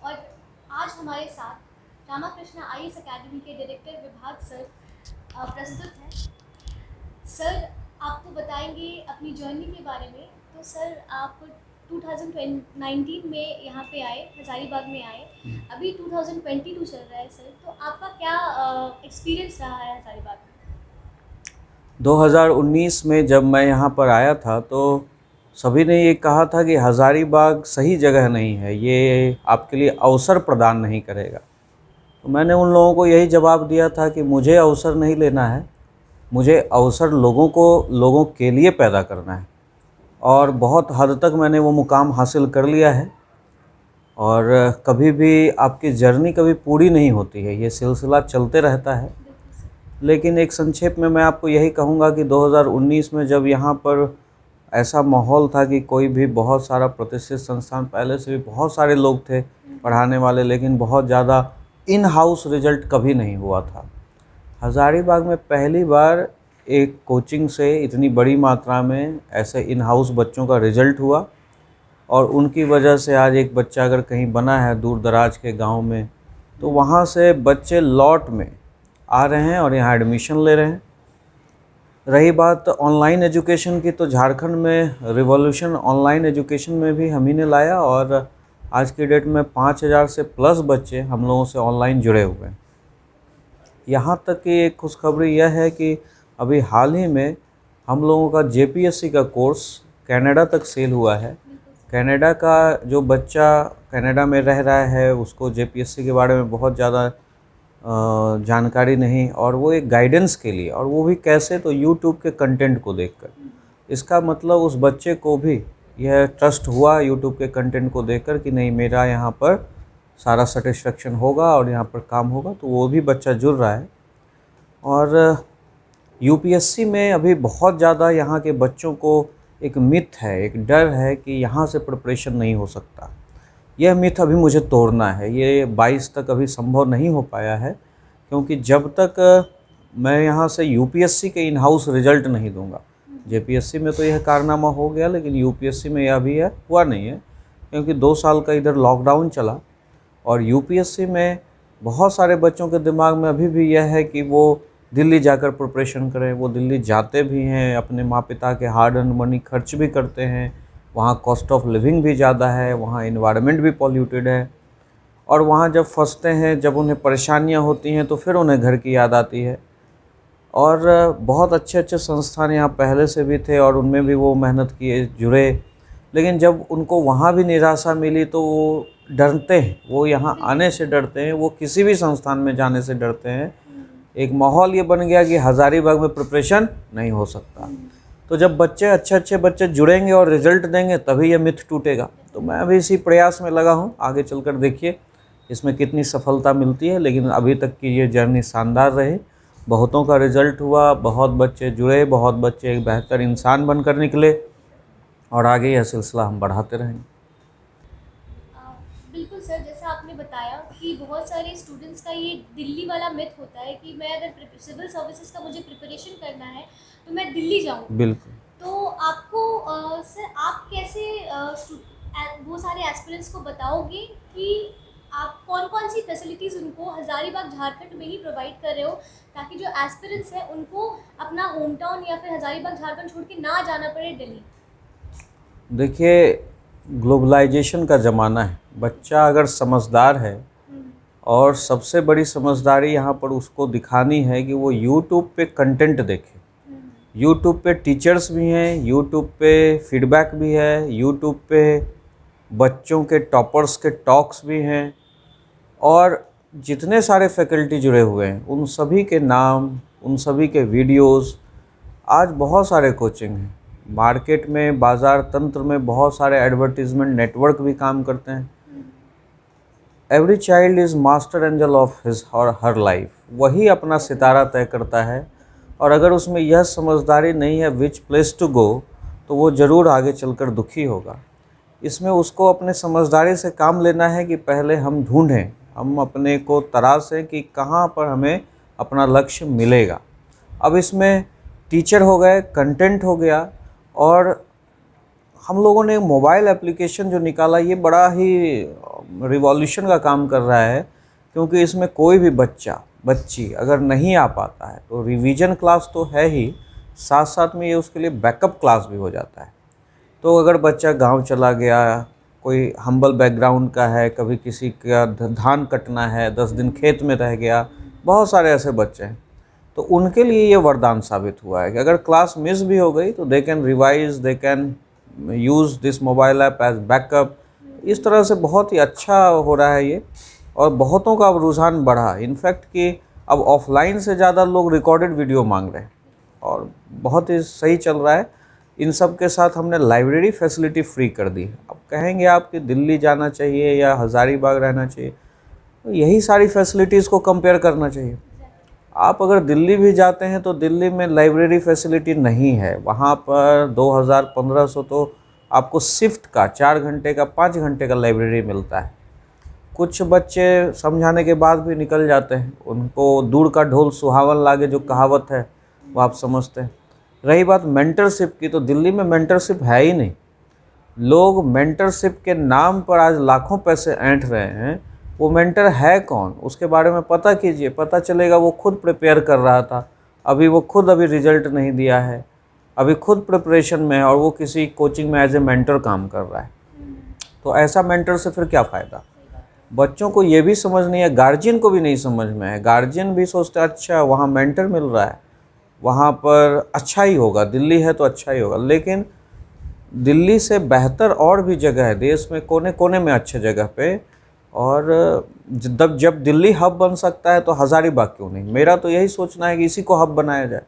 और आज हमारे साथ रामाकृष्णा आईएएस अकेडमी के डायरेक्टर विभाग सर प्रस्तुत हैं। सर आपको बताएंगे अपनी जर्नी के बारे में। तो सर आप 2019 में यहाँ पे आए, हज़ारीबाग में आए। अभी 2022 चल रहा है सर, तो आपका क्या एक्सपीरियंस रहा है हज़ारीबाग में? 2019 में जब मैं यहाँ पर आया था तो सभी ने ये कहा था कि हज़ारीबाग सही जगह नहीं है, ये आपके लिए अवसर प्रदान नहीं करेगा। तो मैंने उन लोगों को यही जवाब दिया था कि मुझे अवसर नहीं लेना है, मुझे अवसर लोगों के लिए पैदा करना है। और बहुत हद तक मैंने वो मुकाम हासिल कर लिया है। और कभी भी आपकी जर्नी कभी पूरी नहीं होती है, ये सिलसिला चलते रहता है। बिल्कुल सर। लेकिन एक संक्षेप में मैं आपको यही कहूँगा कि 2019 में जब यहाँ पर ऐसा माहौल था कि कोई भी बहुत सारा प्रतिष्ठित संस्थान, पहले से भी बहुत सारे लोग थे पढ़ाने वाले, लेकिन बहुत ज़्यादा इन हाउस रिजल्ट कभी नहीं हुआ था। हज़ारीबाग में पहली बार एक कोचिंग से इतनी बड़ी मात्रा में ऐसे इन हाउस बच्चों का रिजल्ट हुआ। और उनकी वजह से आज एक बच्चा अगर कहीं बना है दूर दराज के गांव में, तो वहाँ से बच्चे लॉट में आ रहे हैं और यहाँ एडमिशन ले रहे हैं। रही बात ऑनलाइन एजुकेशन की, तो झारखंड में रिवॉल्यूशन ऑनलाइन एजुकेशन में भी हम ही ने लाया। और आज की डेट में 5000 से प्लस बच्चे हम लोगों से ऑनलाइन जुड़े हुए हैं। यहाँ तक कि एक खुशखबरी यह है कि अभी हाल ही में हम लोगों का जेपीएससी का कोर्स कनाडा तक सेल हुआ है। बिल्कुल सर। कनाडा का जो बच्चा कनाडा में रह रहा है, उसको जेपीएससी के बारे में बहुत ज़्यादा जानकारी नहीं, और वो एक गाइडेंस के लिए, और वो भी कैसे, तो यूट्यूब के कंटेंट को देखकर। इसका मतलब उस बच्चे को भी यह ट्रस्ट हुआ यूट्यूब के कंटेंट को देखकर कि नहीं, मेरा यहाँ पर सारा सेटिस्फेक्शन होगा और यहाँ पर काम होगा, तो वो भी बच्चा जुड़ रहा है। और यूपीएससी में अभी बहुत ज़्यादा यहाँ के बच्चों को एक मिथ है, एक डर है कि यहाँ से प्रिपरेशन नहीं हो सकता। यह मिथ अभी मुझे तोड़ना है। ये 22 तक अभी संभव नहीं हो पाया है, क्योंकि जब तक मैं यहाँ से यूपीएससी के इन हाउस रिजल्ट नहीं दूंगा, जेपीएससी में तो यह कारनामा हो गया, लेकिन यूपीएससी में यह भी है हुआ नहीं है, क्योंकि 2 साल का इधर लॉकडाउन चला। और यूपीएससी में बहुत सारे बच्चों के दिमाग में अभी भी यह है कि वो दिल्ली जाकर प्रिपरेशन करें। वो दिल्ली जाते भी हैं, अपने माँ पिता के हार्ड अर्न मनी खर्च भी करते हैं, वहाँ कॉस्ट ऑफ लिविंग भी ज़्यादा है, वहाँ इन्वायरमेंट भी पॉल्यूटेड है। और वहाँ जब फंसते हैं, जब उन्हें परेशानियाँ होती हैं, तो फिर उन्हें घर की याद आती है। और बहुत अच्छे अच्छे संस्थान यहाँ पहले से भी थे और उनमें भी वो मेहनत किए, जुड़े। लेकिन जब उनको वहाँ भी निराशा मिली तो वो डरते हैं, वो यहाँ आने से डरते हैं, वो किसी भी संस्थान में जाने से डरते हैं। एक माहौल ये बन गया कि हज़ारीबाग में प्रिपरेशन नहीं हो सकता। तो जब बच्चे अच्छे अच्छे बच्चे जुड़ेंगे और रिजल्ट देंगे, तभी ये मिथ टूटेगा। तो मैं अभी इसी प्रयास में लगा हूँ, आगे चलकर देखिए इसमें कितनी सफलता मिलती है। लेकिन अभी तक की ये जर्नी शानदार रही, बहुतों का रिजल्ट हुआ, बहुत बच्चे जुड़े, बहुत बच्चे एक बेहतर इंसान बनकर निकले, और आगे यह सिलसिला हम बढ़ाते रहेंगे। अ, बिल्कुल सर, जैसा आपने बताया कि बहुत सारे स्टूडेंट्स का ये दिल्ली वाला मिथ होता है कि मैं अगर सिविल सर्विसेज का मुझे प्रिपरेशन करना है तो मैं दिल्ली जाऊँ। बिल्कुल। तो आपको सर आप कैसे वो सारे एस्पिरेंट्स को बताओगे कि आप कौन-कौन सी फैसिलिटीज़ उनको हज़ारीबाग झारखंड में ही प्रोवाइड कर रहे हो, ताकि जो एस्पिरेंट्स हैं उनको अपना होम टाउन या फिर हज़ारीबाग झारखंड छोड़ के ना जाना पड़े दिल्ली? देखिए, ग्लोबलाइजेशन का ज़माना है। बच्चा अगर समझदार है, हुँ, और सबसे बड़ी समझदारी यहाँ पर उसको दिखानी है कि वो यूट्यूब पे कंटेंट देखे। हुँ, यूट्यूब पे टीचर्स भी हैं, यूट्यूब पे फीडबैक भी है, यूट्यूब पे बच्चों के टॉपर्स के टॉक्स भी हैं, और जितने सारे फैकल्टी जुड़े हुए हैं उन सभी के नाम, उन सभी के वीडियोस। आज बहुत सारे कोचिंग हैं मार्केट में, बाज़ार तंत्र में बहुत सारे एडवर्टीजमेंट नेटवर्क भी काम करते हैं। Hmm, every child is master angel of his और हर लाइफ। वही अपना सितारा तय करता है, और अगर उसमें यह समझदारी नहीं है विच प्लेस टू गो, तो वो ज़रूर आगे चलकर दुखी होगा। इसमें उसको अपने समझदारी से काम लेना है कि पहले हम ढूंढें, हम अपने को तराशें कि कहाँ पर हमें अपना लक्ष्य मिलेगा। अब इसमें टीचर हो गए, कंटेंट हो गया, और हम लोगों ने मोबाइल एप्लीकेशन जो निकाला, ये बड़ा ही रिवॉल्यूशन का काम कर रहा है, क्योंकि इसमें कोई भी बच्चा बच्ची अगर नहीं आ पाता है तो रिवीजन क्लास तो है ही, साथ साथ में ये उसके लिए बैकअप क्लास भी हो जाता है। तो अगर बच्चा गांव चला गया, कोई हम्बल बैकग्राउंड का है, कभी किसी का धान कटना है, 10 दिन खेत में रह गया, बहुत सारे ऐसे बच्चे हैं, तो उनके लिए ये वरदान साबित हुआ है कि अगर क्लास मिस भी हो गई तो they can revise, they can use this mobile app as backup. इस तरह से बहुत ही अच्छा हो रहा है ये, और बहुतों का अब रुझान बढ़ा, इनफैक्ट कि अब ऑफलाइन से ज़्यादा लोग रिकॉर्डेड वीडियो मांग रहे हैं, और बहुत ही सही चल रहा है। इन सब के साथ हमने लाइब्रेरी फैसिलिटी फ्री कर दी। अब कहेंगे आप कि दिल्ली जाना चाहिए या हज़ारीबाग रहना चाहिए, तो यही सारी फैसिलिटीज़ को कंपेयर करना चाहिए। आप अगर दिल्ली भी जाते हैं तो दिल्ली में लाइब्रेरी फैसिलिटी नहीं है, वहाँ पर 2000-1500 तो आपको शिफ्ट का 4 घंटे का 5 घंटे का लाइब्रेरी मिलता है। कुछ बच्चे समझाने के बाद भी निकल जाते हैं, उनको दूर का ढोल सुहावन लागे जो कहावत है वो आप समझते हैं। रही बात मेंटरशिप की, तो दिल्ली में मेंटरशिप है ही नहीं। लोग मेंटरशिप के नाम पर आज लाखों पैसे ऐंठ रहे हैं। वो मेंटर है कौन, उसके बारे में पता कीजिए, पता चलेगा वो खुद प्रिपेयर कर रहा था, अभी रिजल्ट नहीं दिया है, अभी खुद प्रिपरेशन में है, और वो किसी कोचिंग में एज ए मेंटर काम कर रहा है। तो ऐसा मेंटर से फिर क्या फ़ायदा। बच्चों को ये भी समझ नहीं है, गार्जियन को भी नहीं समझ में है। गार्जियन भी सोचते हैं अच्छा वहाँ मेंटर मिल रहा है, वहाँ पर अच्छा ही होगा, दिल्ली है तो अच्छा ही होगा। लेकिन दिल्ली से बेहतर और भी जगह है देश में, कोने कोने में अच्छे जगह पे। और जब दिल्ली हब बन सकता है तो हज़ारीबाग क्यों नहीं। मेरा तो यही सोचना है कि इसी को हब बनाया जाए।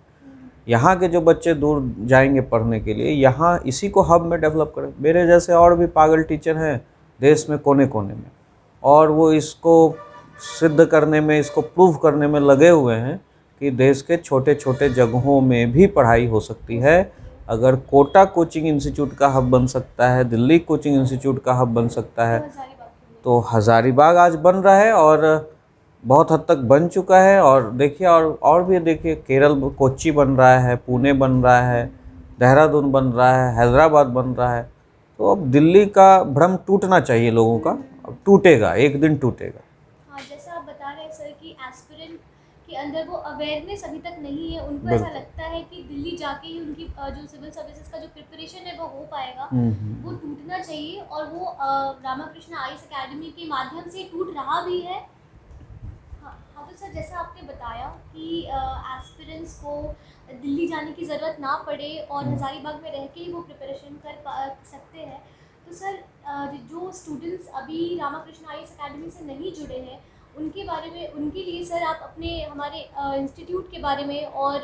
यहाँ के जो बच्चे दूर जाएंगे पढ़ने के लिए, यहाँ इसी को हब में डेवलप करें। मेरे जैसे और भी पागल टीचर हैं देश में कोने कोने में, और वो इसको सिद्ध करने में, इसको प्रूव करने में लगे हुए हैं कि देश के छोटे छोटे जगहों में भी पढ़ाई हो सकती है। अगर कोटा कोचिंग इंस्टीट्यूट का हब बन सकता है, दिल्ली कोचिंग इंस्टीट्यूट का हब बन सकता है, तो हज़ारीबाग आज बन रहा है और बहुत हद तक बन चुका है। और देखिए और भी देखिए, केरल कोच्चि बन रहा है, पुणे बन रहा है, देहरादून बन रहा है, हैदराबाद बन रहा है। तो अब दिल्ली का भ्रम टूटना चाहिए लोगों का, अब टूटेगा, एक दिन टूटेगा। हाँ, जैसा आप बता रहे हैं सर कि एस्पिरेंट के अंदर वो अवेयरनेस अभी तक नहीं है, उनको ऐसा लगता है कि दिल्ली जाके ही उनकी जो सिविल सर्विसेज का जो प्रिपरेशन है वो हो पाएगा। वो टूटना चाहिए, और वो रामाकृष्णा आईएएस एकेडमी के माध्यम से टूट रहा भी है। हाँ, तो सर जैसा आपने बताया कि एस्पिरेंट्स को दिल्ली जाने की ज़रूरत ना पड़े और हज़ारीबाग में रह के ही वो प्रिपरेशन कर सकते हैं। तो सर जो स्टूडेंट्स अभी रामाकृष्णा आईएएस एकेडमी से नहीं जुड़े हैं, उनके बारे में, उनके लिए सर आप अपने हमारे इंस्टीट्यूट के बारे में और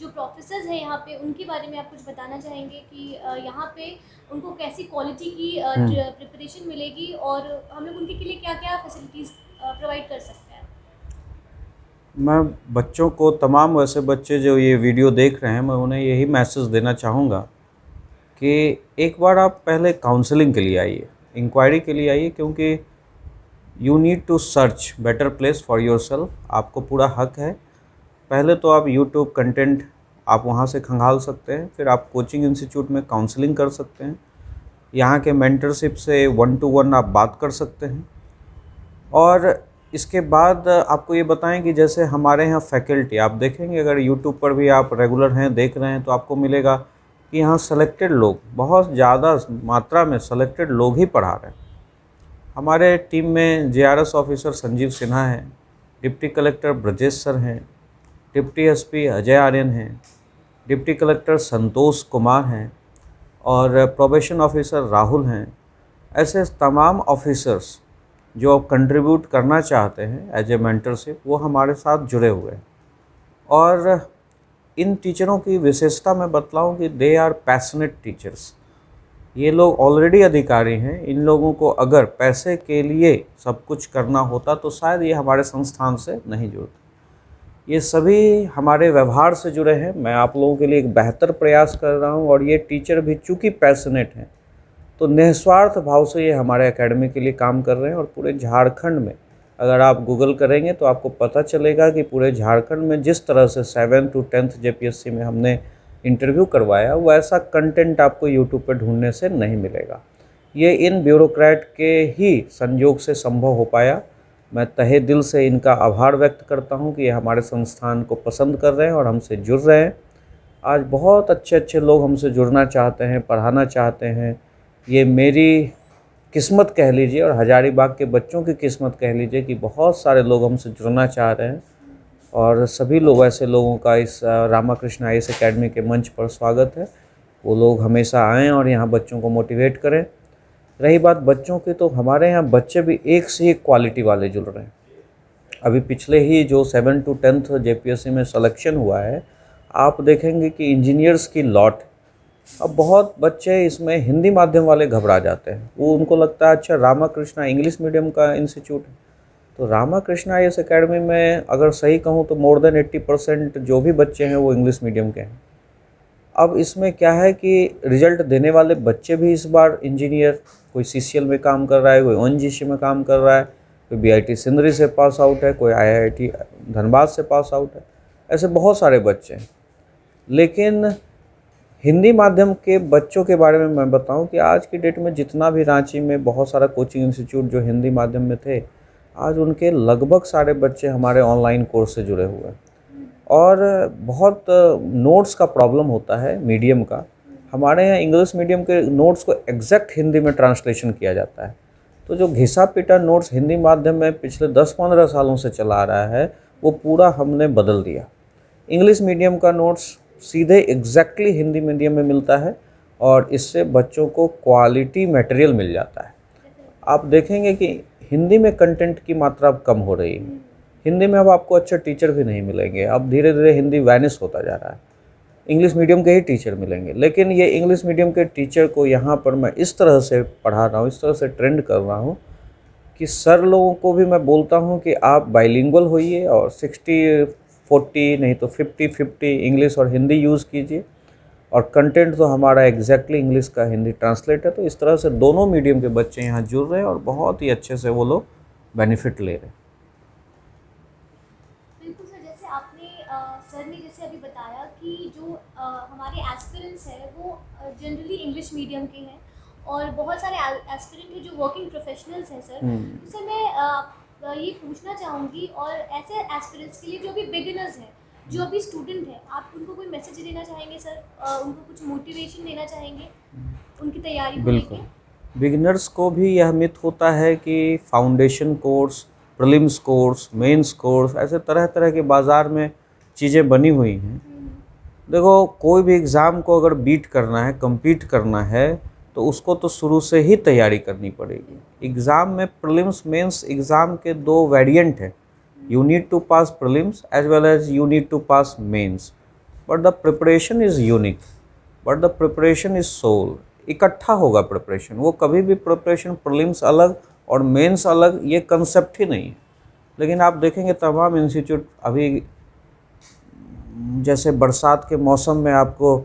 जो प्रोफेसर्स हैं यहाँ पे उनके बारे में आप कुछ बताना चाहेंगे कि यहाँ पे उनको कैसी क्वालिटी की प्रिपरेशन मिलेगी, और हम लोग उनके लिए क्या क्या फैसिलिटीज़ प्रोवाइड कर सकते हैं। मैं बच्चों को, तमाम वैसे बच्चे जो ये वीडियो देख रहे हैं, मैं उन्हें यही मैसेज देना चाहूँगा कि एक बार आप पहले काउंसलिंग के लिए आइए, इंक्वायरी के लिए आइए, क्योंकि you need to search better place for yourself. आपको पूरा हक है। पहले तो आप यूट्यूब कंटेंट आप वहाँ से खंगाल सकते हैं, फिर आप कोचिंग इंस्टीट्यूट में काउंसलिंग कर सकते हैं, यहाँ के मेंटरशिप से 1 to 1 आप बात कर सकते हैं। और इसके बाद आपको ये बताएं कि जैसे हमारे यहाँ फैकल्टी आप देखेंगे, अगर यूट्यूब पर भी आप रेगुलर हैं, देख रहे हैं, तो आपको मिलेगा कि यहाँ सेलेक्टेड लोग, बहुत ज़्यादा मात्रा में सेलेक्टेड लोग ही पढ़ा रहे हैं। हमारे टीम में जेआरएस ऑफिसर संजीव सिन्हा हैं, डिप्टी कलेक्टर ब्रजेश सर हैं, डिप्टी एसपी अजय आर्यन हैं, डिप्टी कलेक्टर संतोष कुमार हैं, और प्रोबेशन ऑफिसर राहुल हैं। ऐसे तमाम ऑफिसर्स जो कंट्रीब्यूट करना चाहते हैं एज ए मेंटरशिप, वो हमारे साथ जुड़े हुए हैं। और इन टीचरों की विशेषता मैं बतलाऊं कि दे आर पैशनेट टीचर्स। ये लोग ऑलरेडी अधिकारी हैं। इन लोगों को अगर पैसे के लिए सब कुछ करना होता तो शायद ये हमारे संस्थान से नहीं जुड़ते। ये सभी हमारे व्यवहार से जुड़े हैं। मैं आप लोगों के लिए एक बेहतर प्रयास कर रहा हूँ, और ये टीचर भी चूँकि पैशनेट हैं तो निस्वार्थ भाव से ये हमारे एकेडमी के लिए काम कर रहे हैं। और पूरे झारखंड में अगर आप गूगल करेंगे तो आपको पता चलेगा कि पूरे झारखंड में जिस तरह से 7th to 10th जेपीएससी में हमने इंटरव्यू करवाया, वो ऐसा कंटेंट आपको यूट्यूब पर ढूंढने से नहीं मिलेगा। ये इन ब्यूरोक्रेट के ही संयोग से संभव हो पाया। मैं तहे दिल से इनका आभार व्यक्त करता हूँ कि ये हमारे संस्थान को पसंद कर रहे हैं और हमसे जुड़ रहे हैं। आज बहुत अच्छे अच्छे लोग हमसे जुड़ना चाहते हैं, पढ़ाना चाहते हैं। ये मेरी किस्मत कह लीजिए और हजारीबाग के बच्चों की किस्मत कह लीजिए कि बहुत सारे लोग हमसे जुड़ना चाह रहे हैं, और सभी लोग ऐसे लोगों का इस रामाकृष्ण आईएएस एकेडमी के मंच पर स्वागत है। वो लोग हमेशा आएँ और यहाँ बच्चों को मोटिवेट करें। रही बात बच्चों की, तो हमारे यहाँ बच्चे भी एक से एक क्वालिटी वाले जुड़ रहे हैं। अभी पिछले ही जो 7 to 10th जेपीएससी में सिलेक्शन हुआ है, आप देखेंगे कि इंजीनियर्स की लॉट। अब बहुत बच्चे इसमें हिंदी माध्यम वाले घबरा जाते हैं, वो उनको लगता है अच्छा रामाकृष्णा इंग्लिश मीडियम का इंस्टीट्यूट है। तो रामाकृष्णा आईएएस एकेडमी में अगर सही कहूँ तो मोर देन 80% जो भी बच्चे हैं वो इंग्लिश मीडियम के हैं। अब इसमें क्या है कि रिजल्ट देने वाले बच्चे भी इस बार इंजीनियर, कोई सीसीएल में काम कर रहा है, कोई ओएनजीसी में काम कर रहा है, कोई बीआईटी सिंदरी से पास आउट है, कोई आईआईटी धनबाद से पास आउट है। ऐसे बहुत सारे बच्चे हैं। लेकिन हिंदी माध्यम के बच्चों के बारे में मैं बताऊं कि आज की डेट में जितना भी रांची में बहुत सारा कोचिंग इंस्टीट्यूट जो हिंदी माध्यम में थे, आज उनके लगभग सारे बच्चे हमारे ऑनलाइन कोर्स से जुड़े हुए हैं। और बहुत नोट्स का प्रॉब्लम होता है मीडियम का। हमारे यहाँ इंग्लिश मीडियम के नोट्स को एग्जैक्ट हिंदी में ट्रांसलेशन किया जाता है। तो जो घिसा पिटा नोट्स हिंदी माध्यम में पिछले 10-15 सालों से चला आ रहा है, वो पूरा हमने बदल दिया। इंग्लिश मीडियम का नोट्स सीधे एग्जैक्टली हिंदी मीडियम में मिलता है, और इससे बच्चों को क्वालिटी मटेरियल मिल जाता है। आप देखेंगे कि हिंदी में कंटेंट की मात्रा अब कम हो रही है। हिंदी में अब आपको अच्छे टीचर भी नहीं मिलेंगे। अब धीरे धीरे हिंदी वैनिश होता जा रहा है। इंग्लिश मीडियम के ही टीचर मिलेंगे। लेकिन ये इंग्लिश मीडियम के टीचर को यहाँ पर मैं इस तरह से पढ़ा रहा हूँ, इस तरह से ट्रेंड कर रहा हूँ कि सर लोगों को भी मैं बोलता हूँ कि आप बाइलिंगुअल होइए और 60-40 नहीं तो 50-50 इंग्लिश और हिंदी यूज़ कीजिए। और कंटेंट तो हमारा एग्जैक्टली इंग्लिश का हिंदी ट्रांसलेट है। तो इस तरह से दोनों मीडियम के बच्चे यहाँ जुड़ रहे हैं और बहुत ही अच्छे से वो लोग बेनिफिट ले रहे हैं। बिल्कुल सर, जैसे आपने सर ने जैसे अभी बताया कि जो हमारे एस्पिरेंट्स हैं वो जनरली इंग्लिश मीडियम के हैं, और बहुत सारे एस्पिरेंट हैं जो वर्किंग प्रोफेशनल्स हैं सर। तो सर मैं ये पूछना चाहूँगी, और ऐसे एस्पिरेंट्स के लिए जो भी बिगिनर्स हैं, जो अभी स्टूडेंट हैं, आप उनको कोई मैसेज देना चाहेंगे सर? उनको कुछ मोटिवेशन देना चाहेंगे उनकी तैयारी को बिल्कुल। लेके? बिगिनर्स को भी यह मिथ होता है कि foundation course, prelims course, mains course, ऐसे तरह तरह के बाज़ार में चीज़ें बनी हुई हैं। देखो, कोई भी एग्ज़ाम को अगर बीट करना है, compete करना है, तो उसको तो शुरू से ही तैयारी करनी पड़ेगी। एग्ज़ाम में प्रीलिम्स मेंस एग्ज़ाम के 2 वेरिएंट हैं। You need to pass prelims as well as you need to pass mains, but the preparation is unique, but the preparation is sole. इकट्ठा होगा प्रिपरेशन। वो कभी भी प्रिपरेशन प्रीलिम्स अलग और मेंस अलग, ये कंसेप्ट ही नहीं है। लेकिन आप देखेंगे तमाम इंस्टीट्यूट अभी, जैसे बरसात के मौसम में आपको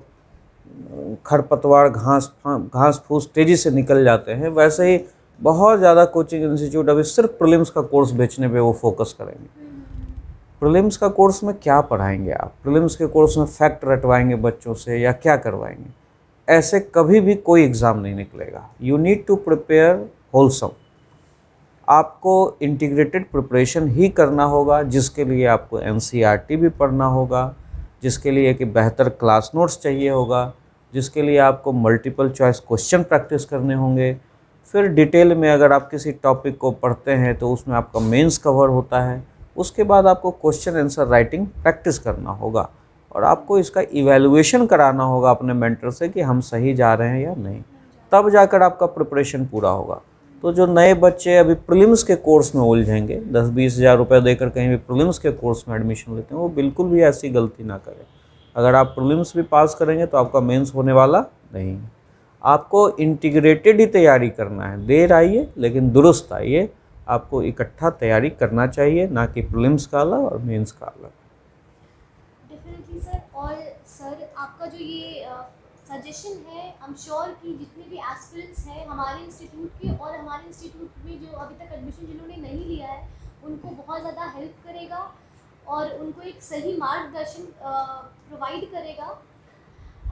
खरपतवार, घास फूस तेज़ी से निकल जाते हैं, वैसे ही बहुत ज़्यादा कोचिंग इंस्टीट्यूट अभी सिर्फ प्रीलिम्स का कोर्स बेचने पे वो फोकस करेंगे। प्रीलिम्स का कोर्स में क्या पढ़ाएंगे आप? प्रीलिम्स के कोर्स में फैक्ट रटवाएंगे बच्चों से या क्या करवाएंगे? ऐसे कभी भी कोई एग्ज़ाम नहीं निकलेगा। You need to prepare wholesome. आपको इंटीग्रेटेड प्रिपरेशन ही करना होगा, जिसके लिए आपको एनसीईआरटी भी पढ़ना होगा, जिसके लिए कि बेहतर क्लास नोट्स चाहिए होगा, जिसके लिए आपको मल्टीपल चॉइस क्वेश्चन प्रैक्टिस करने होंगे। फिर डिटेल में अगर आप किसी टॉपिक को पढ़ते हैं तो उसमें आपका मेंस कवर होता है। उसके बाद आपको क्वेश्चन आंसर राइटिंग प्रैक्टिस करना होगा, और आपको इसका इवैल्यूएशन कराना होगा अपने मेंटर से कि हम सही जा रहे हैं या नहीं। तब जाकर आपका प्रिपरेशन पूरा होगा। तो जो नए बच्चे अभी प्रीलिम्स के कोर्स में उलझेंगे, 10-20 हज़ार रुपये देकर कहीं भी प्रीलिम्स के कोर्स में एडमिशन लेते हैं, वो बिल्कुल भी ऐसी गलती ना करें। अगर आप प्रीलिम्स भी पास करेंगे तो आपका मेंस होने वाला नहीं है। आपको इंटीग्रेटेड ही तैयारी करना है। देर आइए लेकिन दुरुस्त आइए। आपको इकट्ठा तैयारी करना चाहिए, ना कि प्रीलिम्स का अलग और मेंस का अलग। Definitely sir. और सर आपका जो ये सजेशन है, आई एम श्योर कि जितने भी एस्पिरेंट्स हैं हमारे इंस्टीट्यूट के और हमारे इंस्टीट्यूट में जो अभी तक एडमिशन जिन्होंने नहीं लिया है, उनको बहुत ज़्यादा हेल्प करेगा और उनको एक सही मार्गदर्शन प्रोवाइड करेगा।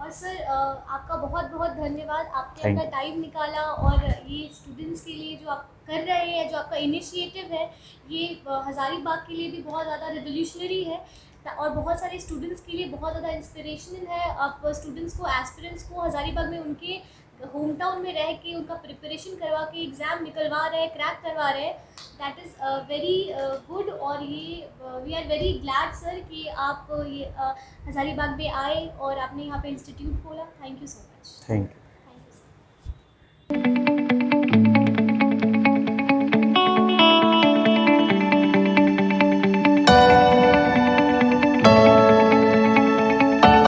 और सर आपका बहुत बहुत धन्यवाद, आपने Thank अपना you. टाइम निकाला और ये स्टूडेंट्स के लिए जो आप कर रहे हैं, जो आपका इनिशिएटिव है, ये हज़ारीबाग के लिए भी बहुत ज़्यादा रिवोल्यूशनरी है और बहुत सारे स्टूडेंट्स के लिए बहुत ज़्यादा इंस्पिरेशनल है। आप स्टूडेंट्स को, एस्पिरेंट्स को हज़ारीबाग में उनके होम टाउन में रह के उनका प्रिपरेशन करवा के एग्ज़ाम निकलवा रहे हैं, क्रैक करवा रहे हैं। That is very good. और ये we are very glad sir कि आप ये हज़ारीबाग में आए और आपने यहाँ पे इंस्टीट्यूट खोला। Thank you so much. Thank you.